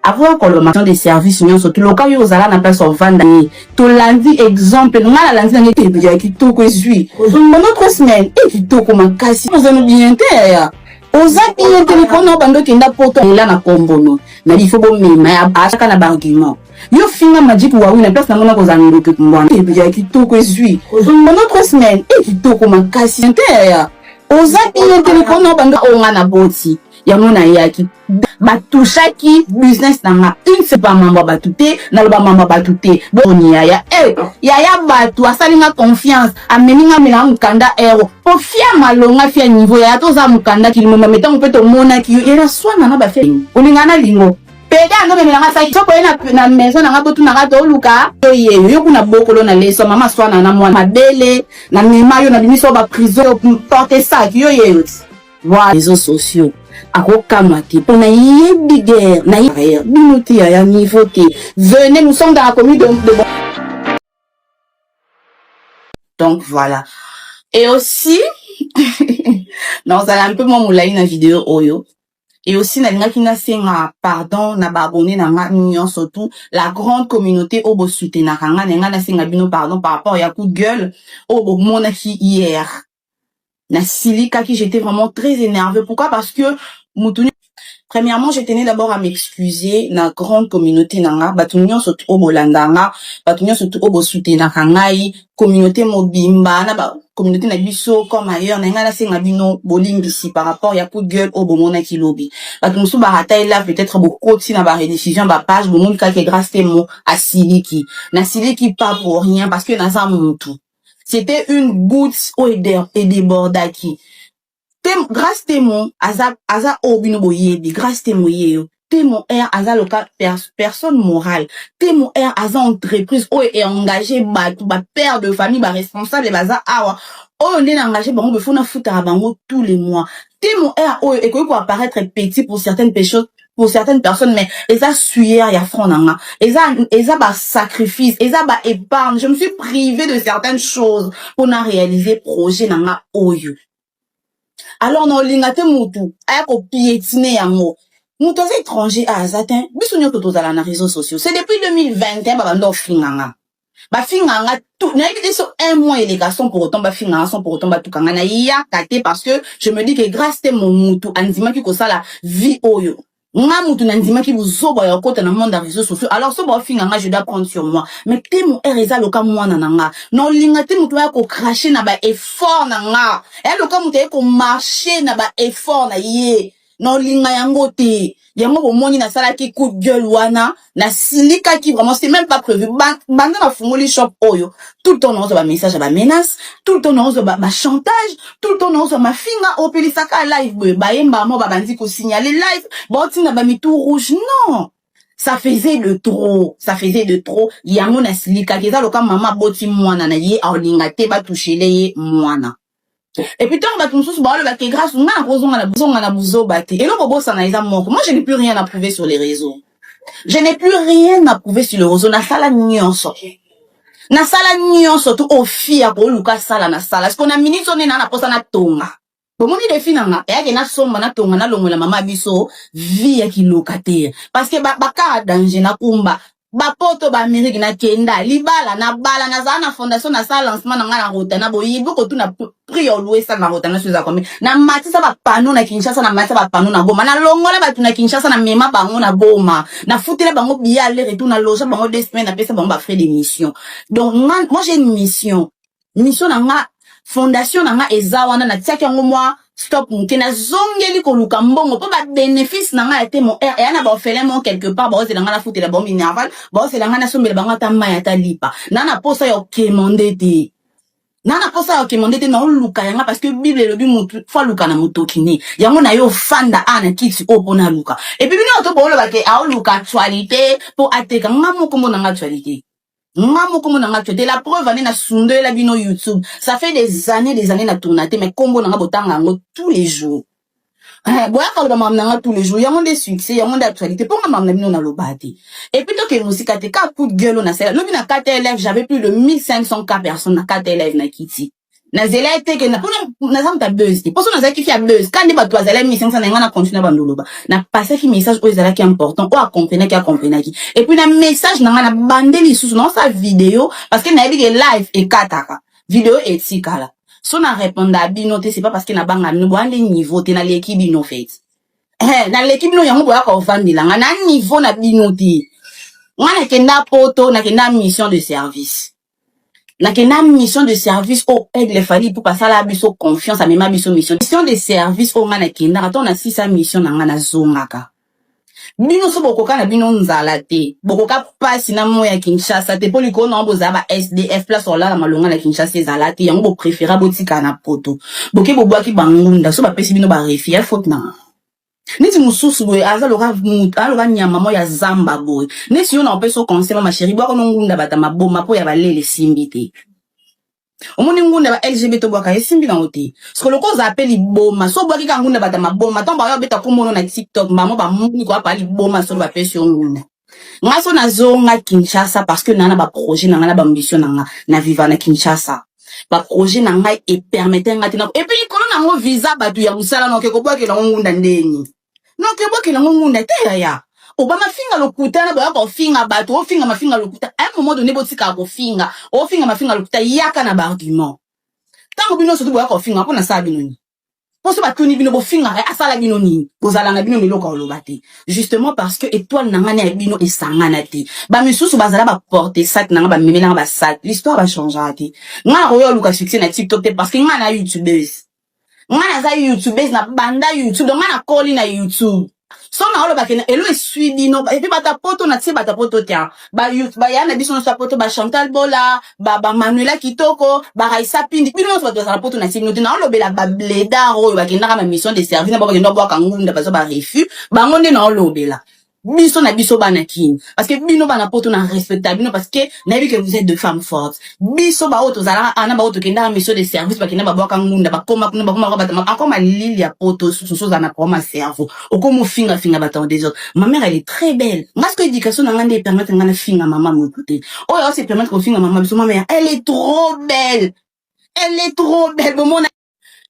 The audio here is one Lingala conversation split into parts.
Avoir collaboration des services surtout le cas où vous allez na place au vendre to lundi exemple nous la lundi na ngeke bien qui to ko suis pendant 3 semaines et qui to ko makasi nous allons bien terre oza bien téléphone bando kenda poto là na kombono na il faut bon mema achaka na argument yo finga magic wa oui na place na mona ko zango ke mbwana et bien qui to ko suis pendant 3 semaines et qui to ko makasi terre oza bien téléphone bando onga na boti yango na yaki batushaki business nanga une c'est pas maman batute na loba maman batute boni yaya yaya batu asalinga confiance ameninga mela mukanda ero po fia malonga fia niveau ya toza mukanda kilimo metango pe to mona ki era swana na ba fe olingana lingo peda ndo melanga sa kitoko na maison nanga botu nanga to luka yo kuna bokolo na leso mama swana na mwana mabele na mema yo na bimiso ba prison porter sac yo voilà réseaux sociaux akokamati pona yebi guerre na binuti ya niveau te venez nous sommes dans la commune de bon. Donc voilà et aussi non ça a un peu mon moulay na vidéo oyo et aussi na linga kina senga pardon na ba abonné na nga surtout la grande communauté obo soutenir nga na senga bino pardon par rapport ya coup de gueule obo monaki hier na silika qui j'étais vraiment très énervée. Pourquoi? Parce que premièrement, je tenais d'abord à m'excuser na grande communauté nanga batunyo surtout au bolandanga batunyo surtout au bosoutenir ngai communauté mobimba na ba communauté na biso comme ailleurs na nga na senga bino bolimbisi par rapport ya coup de gueule au bomona kilobi batunso barata là peut-être beaucoup si na ba rediffusion ba page bomon ka ke grâce témo à siliki na siliki pas pour rien parce que na za mutu. C'était une goutte au et débordaki. Grâce témoin, aza obino boyebi, grâce témoin témoin air aza loka personne morale, témoin air aza entreprise ou est engagé ba père de famille ba responsable baza awa. Oh on est engagé bango befona futa bango tous les mois. Témoin air ou est quoi apparaître petit pour certaines personnes. Pour certaines personnes, mais eza suyer ya front nanga, eza ba sacrifice, eza ba épargne. Je me suis privée de certaines choses pour na réaliser projet nanga oyo. Alors non lingate mutu, aya ko piétiner yango. Mutu étranger à azatin, biso nyoto tozala na réseaux sociaux. C'est depuis 2021 ba bando finganga. Ba finganga tout, na évité sur un mois et les garçons pour autant ba finganga sont pour autant ba tout kanga na ya kate parce que je me dis que grâce à mon mutu anzima ki ko sala vie oyo. Nga mutu nanzima ki buzoba ya kota na monde des réseaux sociaux alors so ba finganga je dois prendre sur moi mais te mon ereza loka mwana nanga non linga te mutu ya ko cracher na ba effort nanga e loka mutu ya ko marcher na ba effort na ye non linga yango te yango bomoni na sala ki coup de gueule wana na silika ki vraiment c'est même pas prévu banda na fungoli shop oyo tout le temps on ba message ba menace tout le temps on ba chantage tout le temps on ma finga opelisaka live ba yemba mo ba bandi ko signaler live boti na ba mitu rouge non ça faisait de trop yango na silika ki za loka mama boti mwana na ye alinga te ba toucher ye mwana. Et puis tant que tout ça bah le grâce on a besoin na buzo bate et non bossa na isa moko moi je n'ai plus rien à prouver sur les réseaux je n'ai plus rien à prouver sur les réseaux na sala nyonso tout au fia ko luka sala na sala parce qu'on a minute on est na posa na tonga bon ni defi nanga ya ke na somba na tonga na longola mama biso vie ya ki locataire parce que ba ka danger na kumba ba poto ba Amérique na kenda libala na bala na za na fondation na sa lancement na ngana rota na boyi boko tu na prier louer ça na rota na suza comme na matisa ba pano na Kinshasa na matisa ba pano na Goma na longola ba tu na Kinshasa na mema bango na Goma na futile bango biya aller retour na loge bango 2 semaines na pesa bango ba frais d'émission donc moi j'ai une mission na nga fondation na nga ezawana na tiaki yango moi stop mukena zongeli ko luka mbongo po ba bénéfice na nga été mon et ana ba ofele mon quelque part ba ose nga na futi la bombe minerval ba ose nga na sombela bango ta maya ta lipa na posa yo kemande te na luka yanga parce que bible le bi mutu fa luka na mutokini yango na yo fanda ana kiti opona luka et puis bino to bolo ba ke a luka actualité pour ateka ngamo kombo na actualité. De la preuve année na sunde la bino YouTube ça fait des années na tournaté mais kombo nanga botanga ngo tous les jours boya ka ba mamnanga tous les jours yango des succès yango d'actualité pour mamna bino na lobati et puis to ke musika te ka coup de gueule na sala lobi na 4 élèves j'avais plus de 1500 cas personnes na 4 élèves na kiti na zela ete ke na pona na ta buzz ti poso na za ki fi a buzz quand ne ba to azala mission ça na ngana continuer bandoloba na passer ki message o ezala ki important o a comprendre ki et puis na message na ngana bandeli sous non sa vidéo parce que na yebi ke live e kataka vidéo etikala so na répondre à bino te c'est pas parce que na banga bino boande niveau te na l'équipe bino fait na l'équipe bino yango boya ko vandela na niveau na bino te ngana kenda poto na kenda mission de service. Na kena mission de service au aide les familles pour passer la biso confiance à même mission mission de service au ngana kenda attends na 600 mission na ngana zongaka bino so bokoka na bino nzala te bokoka pasi na moya Kinshasa te poliko na boza ba SDF place ola na malonga na Kinshasa ezala te yango bo préféra botika na poto boke bobwaki bangunda so ba pesi bino ba refia faute na neti mususu boy azaloka aloka nyama mo ya zamba boy neti yo na opeso conseil ma chérie bwa kono ngunda bata maboma po ya balele simbi te omoni ngunda ba LGBT bwa ka simbi na ote skoloko za appeli boma so bwa ki ngunda bata maboma tomba yo beta komono na TikTok mamo ba muni ko apali boma so ba pesi ngunda ngaso na zonga Kinshasa parce que nana ba projet nana ba ambition nanga na vivre na Kinshasa ba projet nanga e permettre ngati na et puis kono na ngo visa batu ya musala no ke ko bwa ke na ngunda ndeni no ke bwa ke na ngunda te ya obama finga lokuta na ba ko finga batu o finga mafinga lokuta à un moment donné botika ko finga o finga mafinga lokuta yaka na ba argument tango bino so to bwa ko finga pona sa bino ni poso ba tuni bino bo finga asala bino ni bozala na bino miloko olobate justement parce que étoile nangana ya bino esangana te ba misusu bazala ba porter sac nanga ba memela ba sac l'histoire va changer te nga royo luka succès na TikTok te parce que nga na YouTubeuse nga za YouTubeuse na banda YouTube donc nga na call na YouTube so na olo bakena elo esui bino et puis bata poto na ti bata poto tia ba youth ba yana biso no sa poto ba Chantal Bola ba Manuela Kitoko ba Raisa Pindi bino so bato sa poto na ti bino na olo bela ba bleda ro bakena ka ma mission de service na ba bakena ba kangunda ba so ba refus ba ngonde na olo bela biso na biso bana kin parce que bino bana poto na respectable bino parce que na vu que vous êtes deux femmes fortes biso ba auto zala ana ba auto kenda mission de service ba kenda ba bwaka ngunda ba koma kuna ba koma ba batama encore ma lili ya poto sous ana pour ma cerveau okomo finga ba tant des autres ma mère elle est très belle parce que éducation na ngande permettre ngana finga maman mon côté oh ya aussi permettre ko finga maman biso ma mère elle est trop belle bon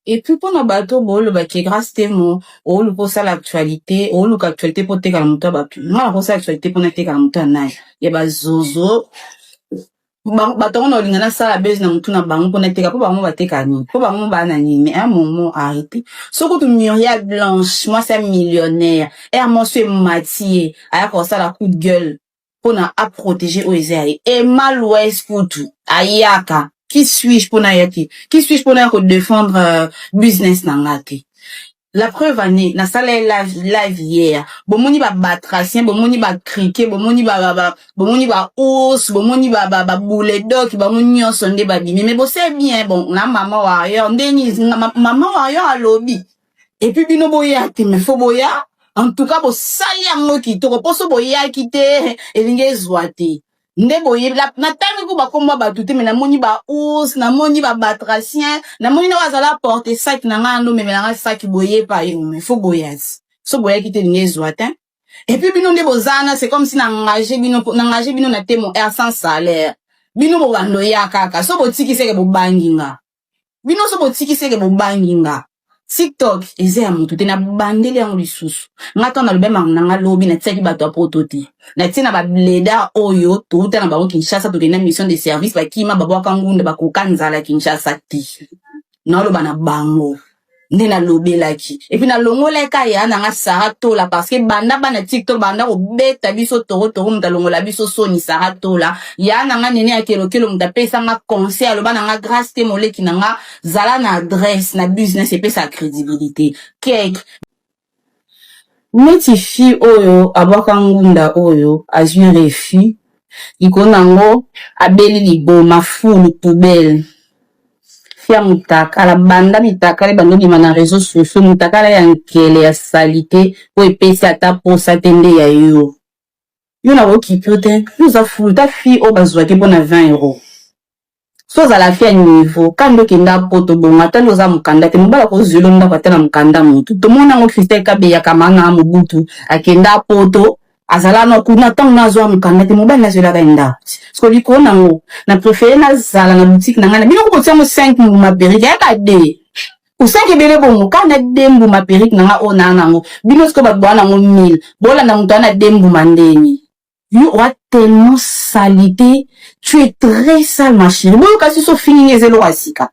et puis pour nos bateaux bon le baké grâce témo oh le pour ça l'actualité oh le actualité pour te kalamuta ba moi pour ça l'actualité pour te kalamuta na ya ba zozo bato on olingana ça la base na mutu na bango pour te ka po bango ba te kani po bango ba na ni mais un moment arrêté soko tu Muriel Blanche moi c'est millionnaire et moi c'est Mathieu aya ko ça la coup de gueule pour na à protéger Oezai et mal ouest pour tout ayaka. Qui suis-je pour n'ayaki? Qui suis-je pour n'ayaki défendre business n'angaki? La preuve année, na salle live hier. Bomoni ba batracien, bomoni ba criquet, bomoni ba os, bomoni ba boulet dog, bomoni on sonde ba bimi. Mais bon c'est bien, bon, na maman warrior, ndeni, maman warrior à lobby. Et puis bino boya, te me faut boya. En tout cas, bo sali yango ki, to poso boya ki te, elinge zwate. Nde boye la na tami ko ba komba ba tuté mais na moni ba os na moni ba batracien na moni na wazala porter sac na ngando mais na sac boye pa yo mais faut boyas so boye ki te ngezwatin et puis bino nde bozana c'est comme si na engagé bino na temo air sans salaire bino bo bando ya kaka so botiki seke bo banginga bino so botiki seke bo banginga TikTok eze ya mutu te na bandeli yango lisusu ngata na lobema nanga lobi na tsaki bato apototi na tina ba bleda oyo to uta na ba Kinshasa to kena mission de service ba kima ba bwaka ngunda ba kokanzala Kinshasa ti na loba na bango nde na lobelaki et puis na longola ka ya na nga saratola parce que banda bana TikTok banda ko beta biso toro muta longola biso soni saratola ya na nga nene akelo muta pesa nga conseil aloba na nga grâce te moleki na nga zala na adresse na business et pesa crédibilité cake neti fi oyo abwaka ngunda oyo azwi refi ikonango abeli liboma fulu poubelle fia mutaka la banda mitaka le bando bima na réseaux sociaux mutaka la ya nkele ya salite po epesi ata posa tende ya yo na okipe te nous a fulu ta fi o bazwaki bona 20 €. So za la fia niveau kando kenda poto bonga tando za mukanda te mubala ko zelo nda kwatela mukanda mutu to mona ngo Christelle Kabeya kamanga mubutu akenda poto azala no kuna tang na zo mukanda te mobile na zela kaenda sko liko nango na préféré na zala na boutique na ngana bino ko tiamo 5 mbuma perike ya ka de o 5 ebele bongo kana de mbuma perike na nga ona nango bino sko ba bwana ngo 1000 bola na mutana de mbuma ndeni you are tellement salité tu es très sale ma chérie bon kasi so fini ezelo asika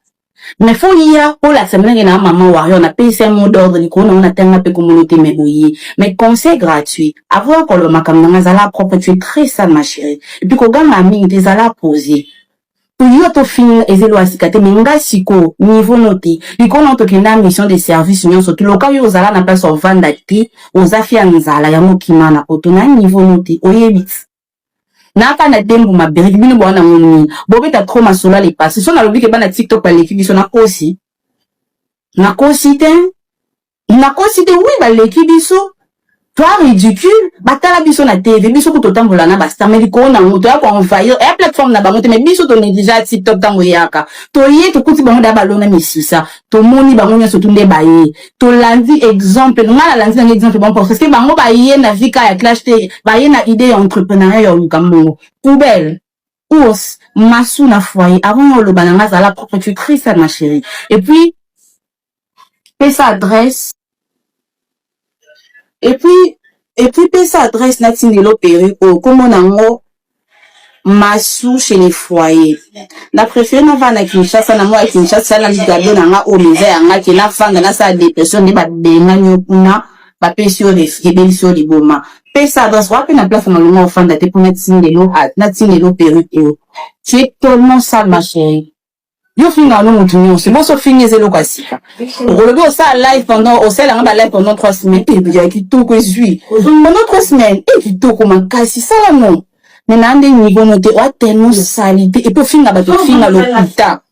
mais faut ya pour la semaine na maman warrior na payer un mot d'ordre ni ko na tanga pe communauté mais boyi mais conseil gratuit avoir ko le makamna ngazala propre tu es très sale ma chérie et puis ko ganga mingi des ala poser pour yo to fin ezelo asikate minga siko niveau noté liko na to kenda mission de service nyon so loka yo zala na place of vandati ozafia nzala ya mokima na otona niveau noté oyebit naka na dembu maberi bino bwana ngoni bobeta trop masola les passes so na lobi ke bana TikTok pa l'équipe so na kosi te oui ba l'équipe biso toi ridicule batala biso na TV biso ko totambola na basta mais ko na moto ya ko envahir et plateforme na bango te mais biso to négliger TikTok tango yaka to ye to kuti bango da balona misisa to moni bango nyoso tunde baye to landi exemple ngala landi na exemple bon parce que bango baye na vika ya clash te baye na idée entrepreneuriat ya lukambo poubelle ours masu na foyer avant le bananga za la propre tu crie ça ma chérie et puis sa adresse et puis sa adresse natinelo perico comme on a masu chez les foyers la préférée na va na Kinshasa na moi Kinshasa na ligado na nga o misère nga ki na fanga na sa dépression ne ba benga nyokuna ba pesio de fibelio liboma sa adresse wapi na place na longo fanda te pour natinelo perico tu es tellement sale ma chérie yo finga no mutunyo c'est bon so finga zelo kasika relever au ça live pendant au sel nga live pendant 3 semaines et bien qui tout que suis pendant 3 semaines et qui tout comme kasi ça là non mais nande niveau noté wa tellement salité et puis finga ba to finga lokuta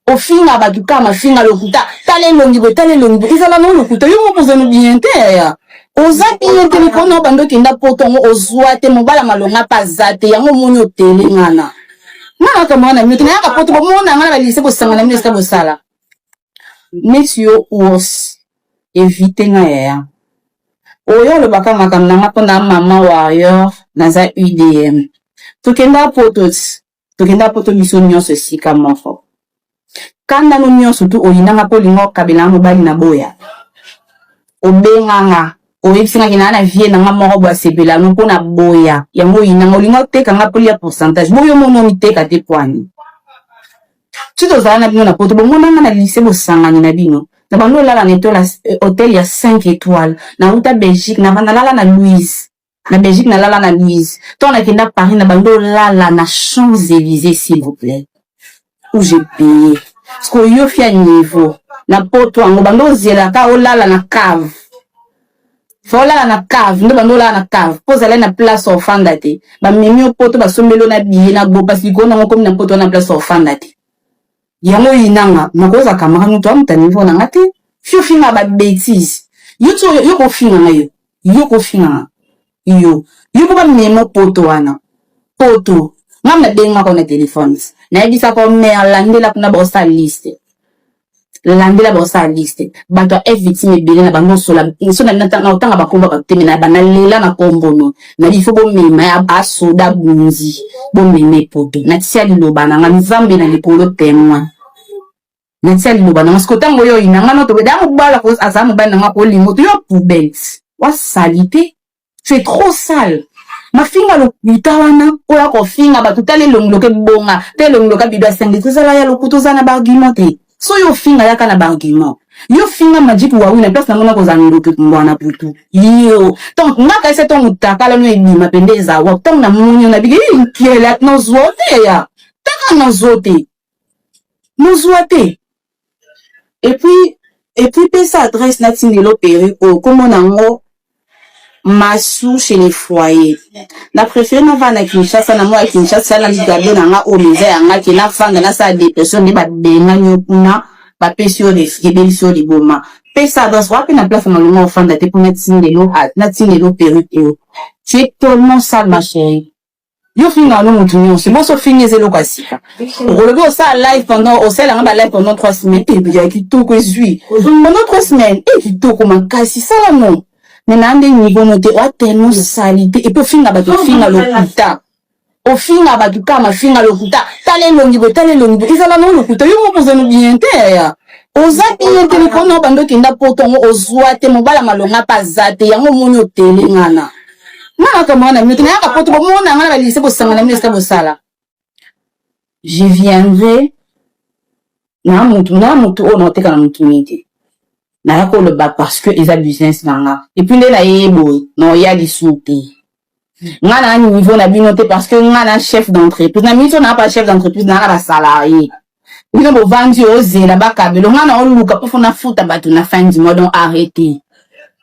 o finga ba to kama finga lokuta tale longi izala no lokuta yo mo poser no bien te ya oza bien te ko no bando kinda potongo ozwa te mobala malonga pazate yango monyo tele ngana na kamana mute na ka poto bomona ngana ba lise ko sangana ministre bo sala monsieur os éviter nga ya oyo le baka makamna ngapona mama warrior na za UDM tokenda poto biso nyonso sika mofo kanda no nyonso tu olinanga ko lingo kabela no bali na boya obenganga oyebisanga kina na vie na nga moko bwa sebela no pona boya yango inanga olingo teka nga poli ya pourcentage boyo mono miteka te kwani tuto zala na bino na poto bomona nga na lycée bosangani na bino na bando lala na hôtel ya 5 étoiles na ruta Belgique na banda lala na Louise na Belgique na lala na Louise ton na kenda Paris na bando lala na Champs-Élysées s'il vous plaît où j'ai payé parce que yo fia niveau na poto ango bando zela ka olala na cave fola na cave ndo bando la na cave pose aller na place au fandate ba memi poto ba sombelo na biye na go parce que na comme na poto na place au fandate yango inanga makoza kamera muto amta niveau na ngate fio finga ba bêtise yo ko finga na yo ko finga yo ko ba memo poto wana poto ngam na benga ko na téléphone na ebisa ko merlandela kuna ba sa liste landela ba sa liste bato a victime bele na bango sola so na natanga otanga bakomba batemena bana lela na kombono na bifo bo mema ya asoda bunzi bo meme poto na tia liloba na nzambe na lipolo témoin na tia liloba na skotango yo inanga no to beda mo bala ko azamu bana nga ko limo to yo poubelle wa salité tu es trop sale ma finga lo mitawana oya ko finga ba tutale longlo ke bonga te longlo ka bidwa senge tuzala ya lo kutuzana ba argumenter so yo finga yaka na argument yo finga magic wa wina place na mona ko zanndo ke mbwana putu yo donc ngaka ese ton utakala no ebima pendeza wa ton na munyo na bige kiela no zote ya taka no zote et puis sa adresse natinelo perico comme on ango masu chez les foyers la préférée na va na Kinshasa na moi Kinshasa na ligado na nga o misère nga ki na fanga na sa dépression ne ba benga nyokuna ba pesio de fibelio liboma sa adresse wapi na place na longo fanda te pour natinelo perico tu es tellement sale ma chérie yo finga no mutunyo c'est bon so finga zelo kasika relever au ça live pendant au sel nga live pendant 3 semaines et bien qui tout que suis pendant 3 semaines et qui tout comme kasi ça là non mais nande niveau noté wa tellement salité et puis finga bato finga lokuta au finga bato kama finga lokuta tale longibo izala no lokuta yo mo poza no bien te ya oza bien te ni kono bando kinda potongo ozwa te mobala malonga pazate yango monyo tele ngana ngana kamana mito na yaka poto mona ngana balise bo sangana mine bo sala je viendrai na mutu ono te kana mutu nite na yako le ba parce que ils a business nanga et puis ndena yebo no ya disute ngana niveau na binote parce que ngana chef d'entreprise na mito na pas chef d'entreprise na ba salarié bino bo vandi ozela ba kabelo ngana oluka po fona futa bato na fin du mois donc arrêter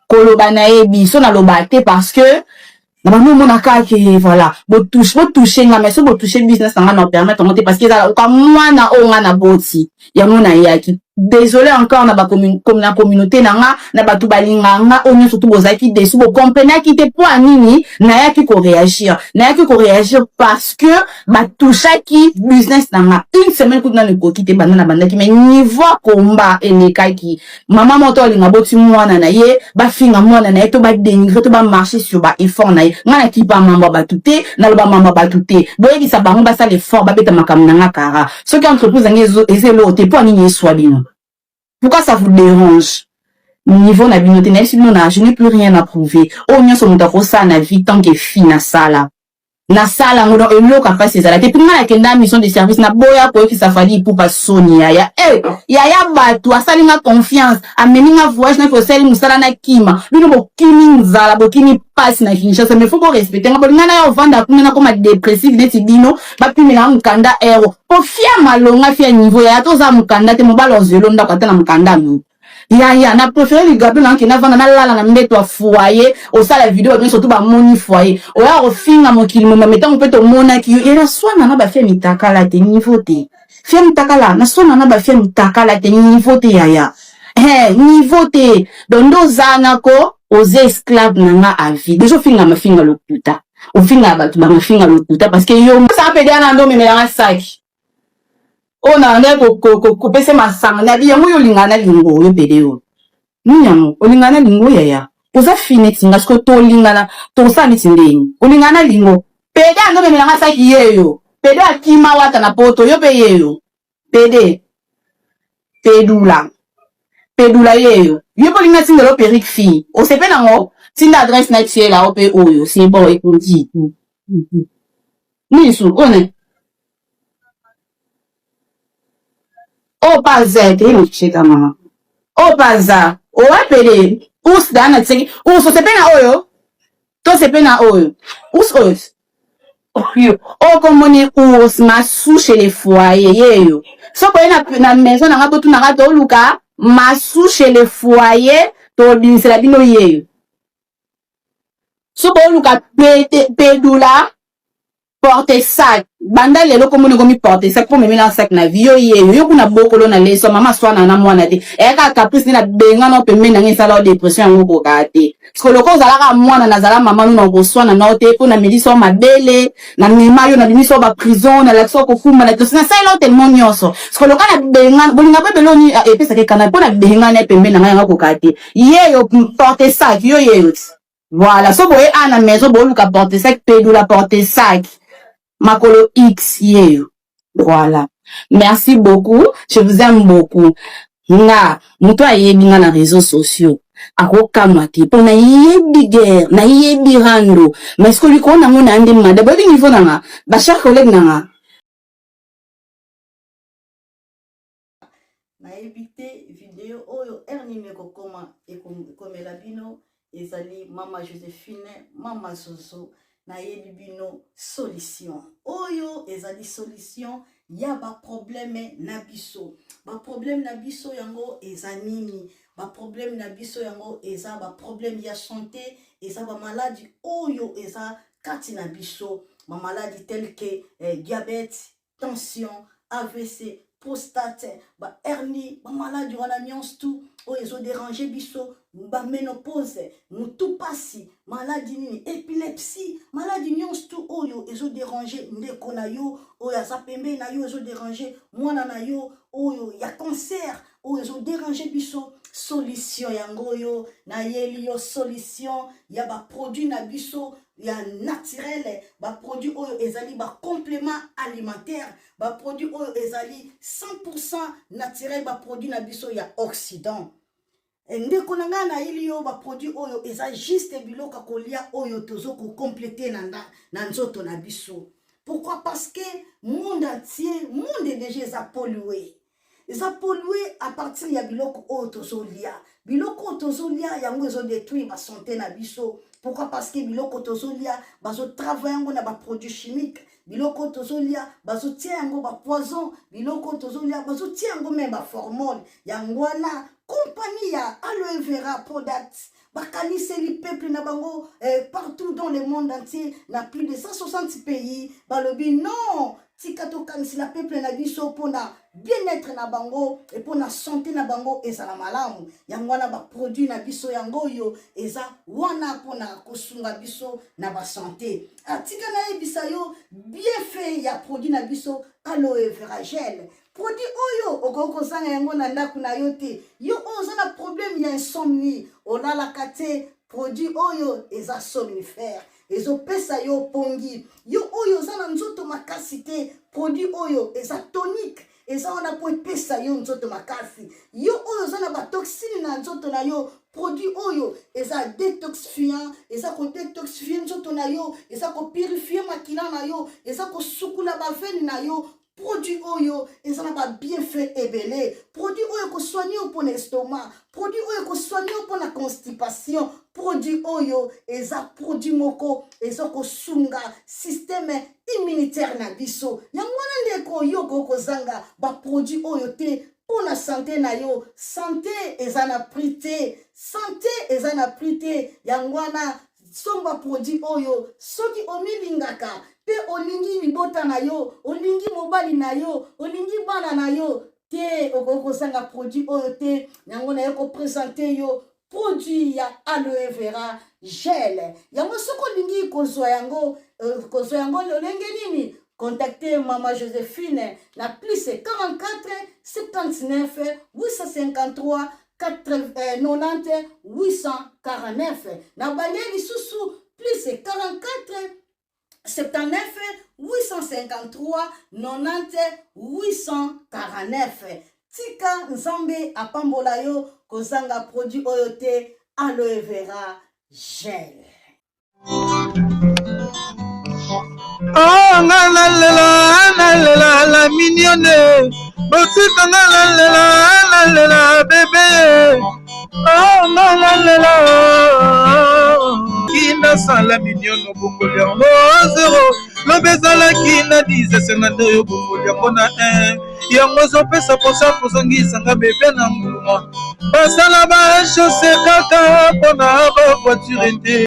koloba na yebi so na lobate parce que na ba mona ka ke voilà bo toucher nga mais so bo toucher business nga na permettre monter parce que ça ka mwana o nga na boti ya mona yaki désolé encore na ba communauté na ba tu balinga nga onyo surtout bozaki desu bo comprendre ki te po anini na yaki ko réagir parce que ba toucha ki business nga une semaine ku na le kokite banda ki mais niveau combat elekaki mama moto linga boti mwana na ye ba finga mwana na ye to ba dénigrer to ba marcher sur ba effort na ye ngana ki ba mamba batute na lo ba mamba batute boyeki sa bango ba sa l'effort ba beta makamna nga kara ce qui entreprise ngezo ezelo te po anini soit bino. Pourquoi ça vous dérange? Niveau na binote na si non je n'ai plus rien à prouver. Oh nyo so mutako sa na vie tant que fina sala. Na sala ngodo eloka pasi ezala te pinga na kenda mission de service na boya ko ki safali pour pas sonia ya ya batu asali nga confiance ameni nga voyage na foseli musala na kima bino bo kimi nzala bo kimi passe na Kinshasa mais faut ko respecter nga bolinga na yo vanda kuna comme dépressif neti bino ba pime na mukanda ero po fia malonga fia niveau ya to za mukanda te mobalo zelo ndako ata na mukanda no ya na préféré les gabes là qui n'a vanda na lala na mbeto foyer au sala vidéo bien surtout ba moni foyer o ya refinga mokili mo mettons on peut te mona ki era swana na ba fia mitakala te niveau te fia mitakala na swana na ba fia mitakala te niveau te ya niveau te dondo zana ko aux esclaves nanga à vie déjà finga ma finga lokuta o finga ba tu ba finga lokuta parce que yo ça peut dire na ndo me na sac ona nde ko pese masanga na bi yango yo lingana lingo yo pede yo ninyango olingana lingo yaya oza fine tinga sko to lingana to sa ni tindeni olingana lingo pede ando me melanga saki yeyo pede akima wata na poto yo pe yeyo pede pedula yeyo yo polinga tinga lo perique fi o sepe nango tinda adresse na tiela o pe oyo c'est bon écoute ni su one o paza te ni cheka mama o paza o apele us dana tseki us o sepe na oyo to sepe na oyo us oyo o komoni us masu chez les foyers yeyo so ko na maison na ngato na ngato luka masu chez les foyers to binsela bino yeyo so ko luka pedula porte sac banda lelo komoni gomi porte sac pour me mettre sac na vie yo kuna bokolo na leso mama swana na mwana te eka caprice na benga no pembe na ngisa la dépression ngo bokate parce que loko zalaka mwana na zala mama no ngo swana na te pour na miliso mabele na mima yo na bimiso ba prison na la soko fuma na tosina ça là tellement nyonso parce que loka na benga bolinga pe beloni e pesa ke kana pour na benga na pembe na nga kokate yo porte sac yo voilà so boye ana maison bo luka porte sac pedo la porte sac Makolo X yeyo. Voilà. Merci beaucoup. Je vous aime beaucoup. Nga, muto ayebi nga na réseaux sociaux. Ako kamati. Po na yebi guerre, na yebi rando. Mais ce que lui kon na mona ande ma. D'abord niveau na nga. Ba chers collègues na nga. Na ebite vidéo oyo ernime ko koma e komela bino ezali mama Joséphine, mama Zozo. Na yebi bino solution oyo ezali solution ya ba problème na biso yango eza nini ba problème na biso yango eza ba problème ya santé eza ba maladie oyo eza kati na biso ba maladie telle que diabète, tension, AVC, prostate, ba hernie, ba maladie wana nyonso tout oyo ezo déranger biso, ba ménopause, mutu pasi, maladie nini, épilepsie, maladie nyonso tout oyo ezo déranger ndeko na yo, oyo aza pembe na yo ezo déranger mwana na yo, oyo ya cancer, oyo ezo déranger biso, solution yango yo na yeli yo solution ya ba produit na biso ya naturel, ba produit oyo ezali ba complément alimentaire, ba produit oyo ezali 100% naturel, ba produit na biso ya Occident. Ndeko na nga na yeli yo ba produit oyo eza juste biloko kolia oyo tozo ko compléter na nzoto na biso. Pourquoi? Parce que monde entier, monde déjà pollué. Ils ont pollué à partir de biloko otozolia. Biloko otozolia yango ezo détruire ma santé na biso. Pourquoi? Parce que biloko otozolia bazo travailler yango na ba produits chimiques. Biloko otozolia bazo tia yango ba poison. Biloko otozolia bazo tia yango même ba hormone. Yango wana compagnie ya aloe vera products. Bakanise li peuple na bango partout dans le monde entier, na plus de 160 pays. Balobi non. Tikato kanisi la peuple na biso pona bien-être na bango et pona santé na bango ezala malamu. Yango wana ba produit na biso yango yo eza wana pona kosunga biso na ba santé. Atika na ebisa yo bien fait ya produit na biso aloe vera gel. Produit oyo okoko zanga yango na ndaku na yo te. Yo oza na problème ya insomnie, olala kate produit oyo eza somnifère. Ezo pesa yo pongi. Yo oyo zana nzoto makasi te. Produit oyo eza tonique. Eza wana po pesa yo nzoto makasi. Yo oyo zana ba toxine na nzoto na yo. Produit oyo eza détoxifiant. Eza ko détoxifier nzoto na yo. Eza ko purifier makila na yo. Eza ko sukula ba veine na yo. Produit oyo ezana ba bienfait ebele. Produit oyo ko soigner pour l'estomac. Produit oyo ko soigner pour la constipation. Produit oyo eza produit moko eza ko sunga système immunitaire na biso. Yango wana ndeko yo ko zanga ba produit oyo te pour la santé na yo. Santé ezana prité. Santé ezana prité. Yango wana somba produit oyo soki omilingaka pe olingi libota na yo, olingi mobali na yo, olingi bana na yo, te okoko sanga produit oyo te, yango na yoko présenter yo produit ya aloe vera gel. Yango soko lingi kozwa yango lolenge nini? Contactez Maman Joséphine na plus 44 79 853 90 849. Na balieli susu plus 44 79 853 90 849. Tika nzambe apambola yo kozanga produit oyo te aloe vera gel. Oh la la mignonne. Botika la bébé. Oh la Kina sala mignonne bokoli yango zero. Lobezala kina 10 senando yo bokoli yango na 1. Yango zopesa posa kozongisa nga bébé na mbuma. Basala ba chaussée kaka pona ba voiture te.